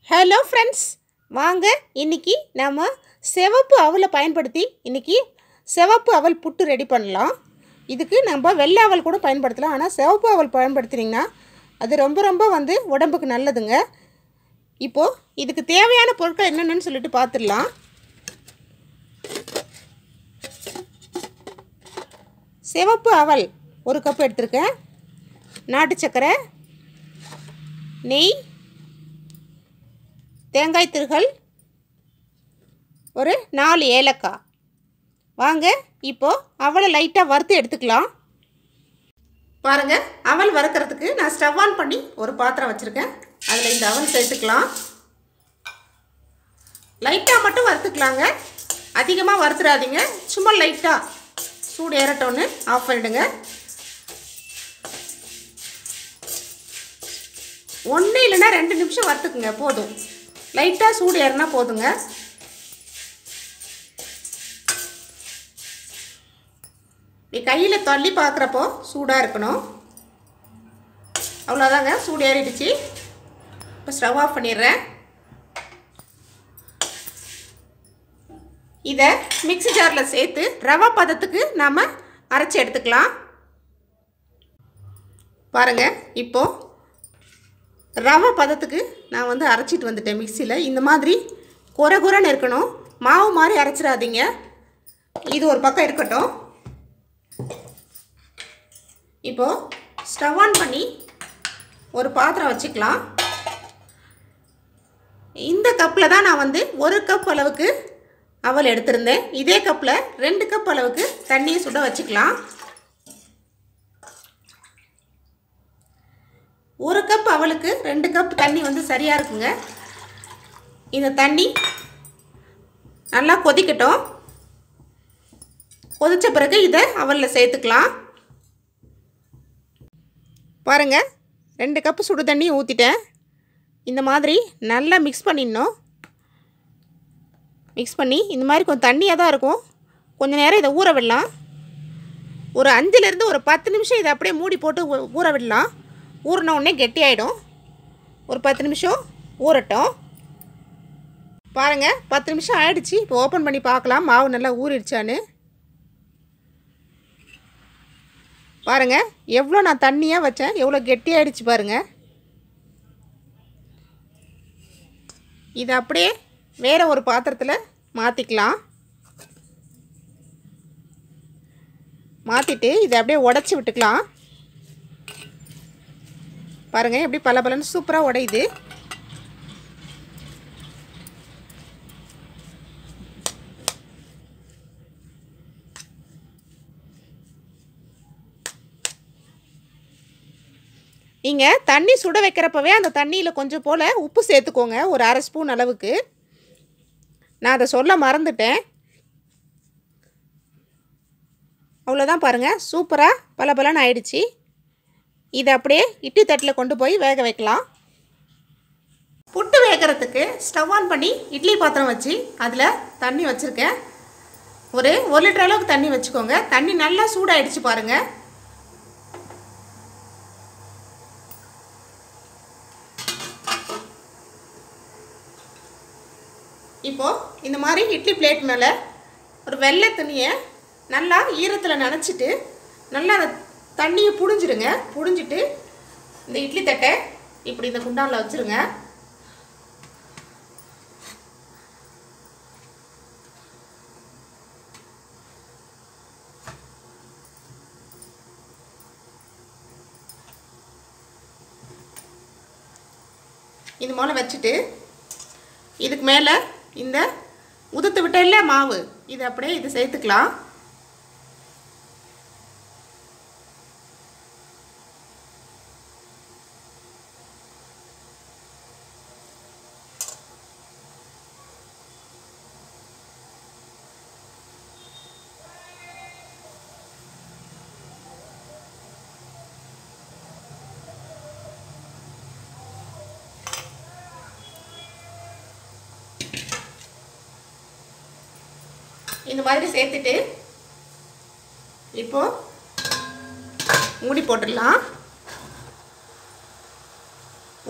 Hello friends, வாங்க இன்னைக்கு நம்ம சிவப்பு அவலை பயன்படுத்தி இன்னைக்கு சிவப்பு அவல் புட்டு ரெடி பண்ணலாம். இதுக்கு நம்ம வெள்ளை அவல் கூட பயன்படுத்தலாம். ஆனால் சிவப்பு அவல் பயன்படுத்தினீங்கன்னா அது ரொம்ப உடம்புக்கு நல்லதுங்க. இப்போது இதுக்கு தேவையான பொருட்கள் என்னென்னு சொல்லிட்டு பார்த்துடலாம். சிவப்பு அவல் 1 கப் எடுத்திருக்கேன். நாட்டு சர்க்கரை, நெய், தேங்காய் திருகல், ஒரு 4 ஏலக்காய். வாங்க இப்போது அவலை லைட்டாக வறுத்து எடுத்துக்கலாம். பாருங்கள், அவல் வறுக்கிறதுக்கு நான் ஸ்டவ் ஆன் பண்ணி ஒரு பாத்திரம் வச்சுருக்கேன். அதில் இந்த அவல் சேர்த்துக்கலாம். லைட்டாக மட்டும் வறுத்துக்கலாங்க, அதிகமாக வறுத்துடாதீங்க. சும்மா லைட்டாக சூடு ஏறட்டோன்னு ஆஃப் பண்ணிவிடுங்க. 1 இல்லைன்னா 2 நிமிஷம் வறுத்துக்குங்க, போதும். லைட்டாக சூடு ஏறினா போதுங்க. இப்படி கையில் தள்ளி பார்க்குறப்போ சூடாக இருக்கணும். அவ்வளோதாங்க, சூடு ஏறிடுச்சு. இப்போ ஸ்டவ் ஆஃப் பண்ணிடுறேன். இதை மிக்ஸி ஜாரில் சேர்த்து ரவை பதத்துக்கு நாம் அரைச்சி எடுத்துக்கலாம். பாருங்கள், இப்போது ரவை பதத்துக்கு நான் அரைச்சிட்டு வந்துட்டேன் மிக்சியில். இந்த மாதிரி குறைன்னு இருக்கணும், மாவு மாதிரி அரைச்சிடாதீங்க. இது ஒரு பக்கம் இருக்கட்டும். இப்போது ஸ்டவ் ஆன் பண்ணி ஒரு பாத்திரம் வச்சுக்கலாம். இந்த கப்பில் தான் நான் 1 கப் அளவுக்கு அவல் எடுத்திருந்தேன். இதே கப்பில் 2 கப் அளவுக்கு தண்ணியை சுட வச்சுக்கலாம். 1 கப் அவலுக்கு 2 கப் தண்ணி சரியாக இருக்குங்க. இந்த தண்ணி நல்லா கொதிக்கட்டும். கொதித்த பிறகு இதை அவலில் சேர்த்துக்கலாம். பாருங்கள், 2 கப்பு சுடு தண்ணி ஊற்றிட்டேன். இந்த மாதிரி நல்லா மிக்ஸ் பண்ணிடணும். மிக்ஸ் பண்ணி இந்த மாதிரி கொஞ்சம் தண்ணியாக தான் இருக்கும். கொஞ்சம் நேரம் இதை ஊற விடலாம். ஒரு 5லேருந்து ஒரு 10 நிமிஷம் இதை அப்படியே மூடி போட்டு ஊற விடலாம். ஊறின உடனே கெட்டியாயிடும். ஒரு 10 நிமிஷம் ஊறட்டும். பாருங்கள், 10 நிமிஷம் ஆயிடுச்சு. இப்போ ஓப்பன் பண்ணி பார்க்கலாம் மாவு நல்லா ஊறிடுச்சான்னு. பாருங்கள், எவ்வளோ நான் தண்ணியாக வச்சேன், எவ்வளோ கெட்டியாயிடுச்சு பாருங்கள். இதை அப்படியே வேறு ஒரு பாத்திரத்தில் மாற்றிக்கலாம். மாற்றிட்டு இதை அப்படியே உடச்சி விட்டுக்கலாம். பாருங்கள், எப்படி பலபலன்னு சூப்பராக உடையுது. நீங்கள் தண்ணி சுட வைக்கிறப்பவே அந்த தண்ணியில் கொஞ்சம் போல் உப்பு சேர்த்துக்கோங்க, ஒரு 1/2 ஸ்பூன் அளவுக்கு. நான் அதை சொல்ல மறந்துட்டேன். அவ்வளோதான், பாருங்கள், சூப்பராக பலபலன்னு ஆயிடுச்சு. இதை அப்படியே இட்லி தட்டில் கொண்டு போய் வேக வைக்கலாம். புட்டு வேகிறதுக்கு ஸ்டவ் ஆன் பண்ணி இட்லி பாத்திரம் வச்சு அதில் தண்ணி வச்சுருக்கேன். ஒரு 1 லிட்டர் அளவுக்கு தண்ணி வச்சுக்கோங்க. தண்ணி நல்லா சூடாயிடுச்சு பாருங்கள். இப்போது இந்த மாதிரி இட்லி பிளேட் மேலே ஒரு வெள்ளை துணியை நல்லா ஈரத்தில் நனைச்சிட்டு நல்லா அந்த தண்ணியை புழிஞ்சிடுங்க. புழிஞ்சிட்டு இந்த இட்லி தட்டை இப்படி இந்த குண்டானில் வச்சுருங்க. இது மேலே வச்சுட்டு இதுக்கு மேலே இந்த உதுத்து விட்டல மாவு, இது அப்படியே இது சேர்த்துக்கலாம். இந்த மாதிரி சேர்த்துட்டு இப்போ மூடி போட்டுடலாம்.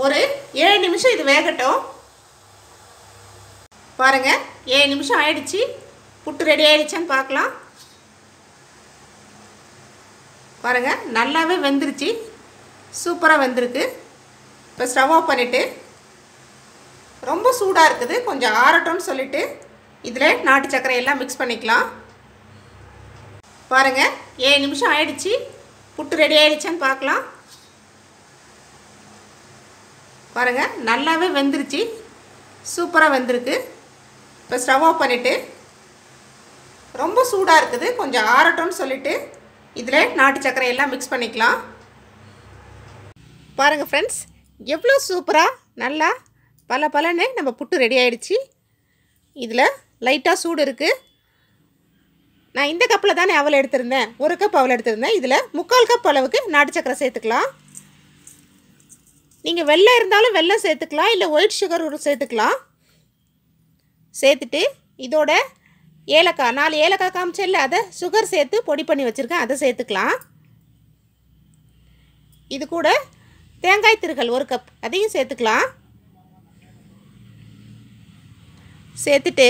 ஒரு 7 நிமிஷம் இது வேகட்டும். பாருங்கள் 7 நிமிஷம் ஆயிடுச்சு. புட்டு ரெடி ஆயிடுச்சான்னு பார்க்கலாம். பாருங்கள் நல்லாவே வெந்துருச்சு, சூப்பராக வெந்திருக்கு. இப்போ ஸ்டவ் ஆஃப் பண்ணிவிட்டு, ரொம்ப சூடாக இருக்குது, கொஞ்சம் ஆறட்டும்னு சொல்லிவிட்டு இதில் நாட்டு சர்க்கரை எல்லாம் மிக்ஸ் பண்ணிக்கலாம். பாருங்கள் 7 நிமிஷம் ஆயிடுச்சு. புட்டு ரெடி ஆயிடுச்சான்னு பார்க்கலாம். பாருங்கள் நல்லாவே வெந்துருச்சு, சூப்பராக வெந்திருக்கு. இப்போ ஸ்டவ் ஆஃப் பண்ணிவிட்டு, ரொம்ப சூடாக இருக்குது, கொஞ்சம் ஆறட்டும்னு சொல்லிவிட்டு இதில் நாட்டு சர்க்கரை எல்லாம் மிக்ஸ் பண்ணிக்கலாம். பாருங்கள் ஃப்ரெண்ட்ஸ், எவ்வளோ சூப்பராக நல்லா பலன்னு நம்ம புட்டு ரெடி ஆகிடுச்சு. இதில் லைட்டாக சூடு இருக்குது. நான் இந்த கப்பில் தானே அவல் எடுத்திருந்தேன், 1 கப் அவல் எடுத்திருந்தேன். இதில் 3/4 கப் அளவுக்கு நாட்டு சர்க்கரை சேர்த்துக்கலாம். நீங்கள் வெல்லம் இருந்தாலும் வெல்லம் சேர்த்துக்கலாம், இல்லை ஒயிட் சுகர் சேர்த்துக்கலாம். சேர்த்துட்டு இதோட ஏலக்காய், 4 ஏலக்காய் காமிச்சேன்ல, அதை சுகர் சேர்த்து பொடி பண்ணி வச்சுருக்கேன், அதை சேர்த்துக்கலாம். இது கூட தேங்காய் திருகல் 1 கப், அதையும் சேர்த்துக்கலாம். சேர்த்துட்டு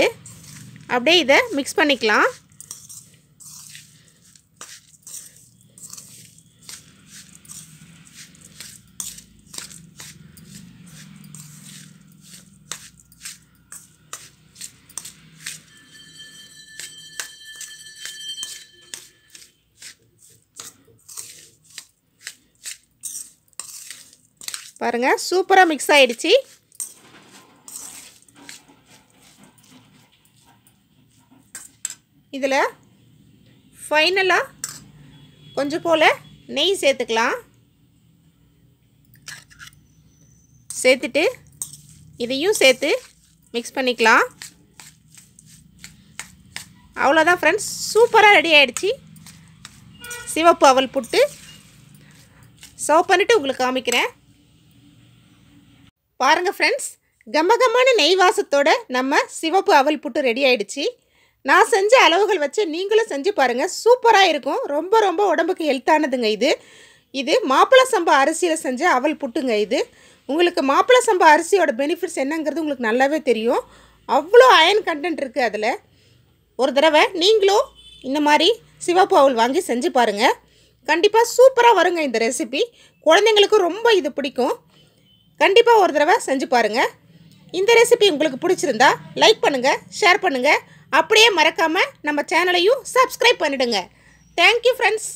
அப்படியே இதை மிக்ஸ் பண்ணிக்கலாம். பாருங்கள் சூப்பராக மிக்ஸ் ஆகிடுச்சு. இதில் ஃபைனலாக கொஞ்சம் போல் நெய் சேர்த்துக்கலாம். சேர்த்துட்டு இதையும் சேர்த்து மிக்ஸ் பண்ணிக்கலாம். அவ்வளோதான் ஃப்ரெண்ட்ஸ், சூப்பராக ரெடி ஆகிடுச்சு சிவப்பு அவல் புட்டு. சர்வ் பண்ணிவிட்டு உங்களுக்கு காமிக்கிறேன். பாருங்கள் ஃப்ரெண்ட்ஸ், கம்மகமான நெய் வாசத்தோட நம்ம சிவப்பு அவல் புட்டு ரெடி ஆகிடுச்சு. நான் செஞ்ச அளவுகள் வச்சு நீங்களும் செஞ்சு பாருங்கள், சூப்பராக இருக்கும். ரொம்ப உடம்புக்கு ஹெல்த்தானதுங்க இது மாப்பிள்ளை சம்பா அரிசியில் செஞ்ச அவல் புட்டுங்க. இது உங்களுக்கு மாப்பிள்ளை சம்பா அரிசியோட பெனிஃபிட்ஸ் என்னங்கிறது உங்களுக்கு நல்லாவே தெரியும். அவ்வளோ அயன் கண்டென்ட் இருக்குது அதில். ஒரு தடவை நீங்களும் இந்த மாதிரி சிவப்பு அவல் வாங்கி செஞ்சு பாருங்கள், கண்டிப்பாக சூப்பராக வருங்க இந்த ரெசிபி. குழந்தைங்களுக்கு ரொம்ப இது பிடிக்கும். கண்டிப்பாக ஒரு தடவை செஞ்சு பாருங்கள். இந்த ரெசிபி உங்களுக்கு பிடிச்சிருந்தா லைக் பண்ணுங்கள், ஷேர் பண்ணுங்கள். அப்படியே மறக்காமல் நம்ம சேனலையும் சப்ஸ்கிரைப் பண்ணிவிடுங்க. Thank you friends.